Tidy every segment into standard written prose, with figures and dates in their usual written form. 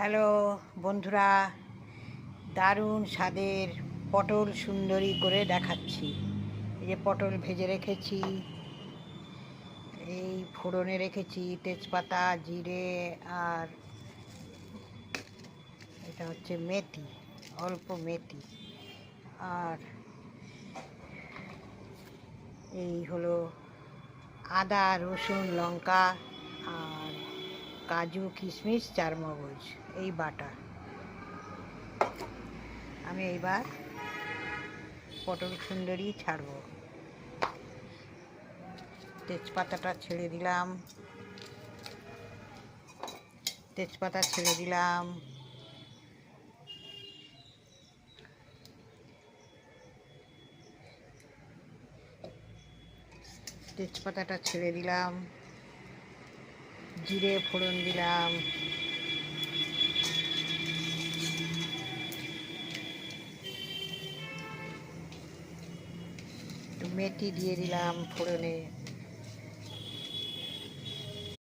Hello বন্ধুরা, দারুণ স্বাদের পটল সুন্দরী করে দেখাচ্ছি। এই যে পটল ভেজে রেখেছি, এই ফোড়নে রেখেছি তেজপাতা, জিরে, আর এটা হচ্ছে মেথি, অল্প মেথি, আর এই হলো আদা, রসুন, লঙ্কা, আর কাজু, কিশমিশ, চারমগজ, এই বাটা। আমি এইবার পটল সুন্দরী ছাড়বো। তেজপাতাটা ছেড়ে দিলাম, তেজপাতা ছেড়ে দিলাম, তেজপাতাটা ছেড়ে দিলাম, জিরে ফোড়ন দিলাম, একটু মেথি দিয়ে দিলাম ফোড়নে।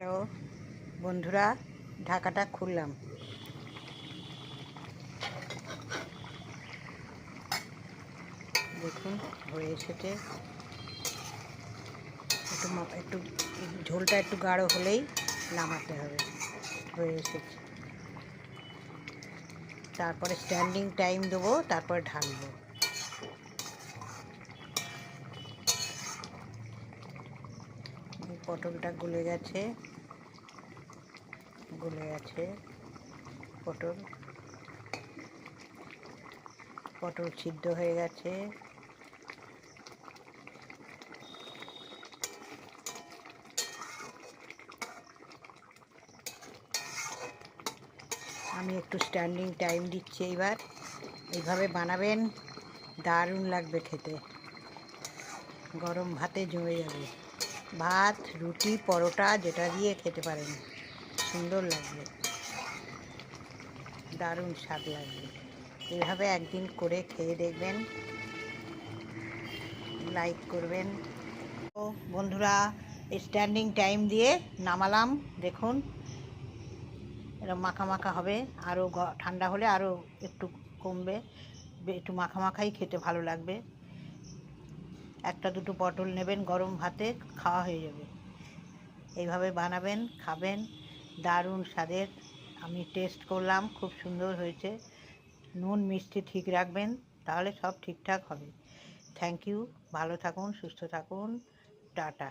তো বন্ধুরা, ঢাকাটা খুললাম। দেখুন হয়ে এসেছে। একটু ঝোলটা একটু গাঢ় হলেই নামাতে হবে। হয়ে এসেছে। তারপরে স্ট্যান্ডিং টাইম দেবো, তারপরে ঢালবো। পটলটা গলে গেছে, পটল পটল সিদ্ধ হয়ে গেছে। আমি একটু স্ট্যান্ডিং টাইম দিচ্ছি। এইবার এইভাবে বানাবেন, দারুণ লাগবে খেতে। গরম ভাতে জমে যাবে। ভাত, রুটি, পরোটা যেটা দিয়ে খেতে পারেন, সুন্দর লাগবে, দারুণ স্বাদ লাগবে। এইভাবে একদিন করে খেয়ে দেখবেন, লাইক করবেন। তো বন্ধুরা, স্ট্যান্ডিং টাইম দিয়ে নামালাম। দেখুন এরকম মাখা মাখা হবে, আরও ঠান্ডা হলে আরও একটু কমবে। একটু মাখা মাখাই খেতে ভালো লাগবে। একটা দুটো পটল নেবেন, গরম ভাতে খাওয়া হয়ে যাবে। এইভাবে বানাবেন, খাবেন, দারুণ স্বাদের। আমি টেস্ট করলাম, খুব সুন্দর হয়েছে। নুন মিষ্টি ঠিক রাখবেন, তাহলে সব ঠিকঠাক হবে। Thank you. ভালো থাকুন, সুস্থ থাকুন, টাটা।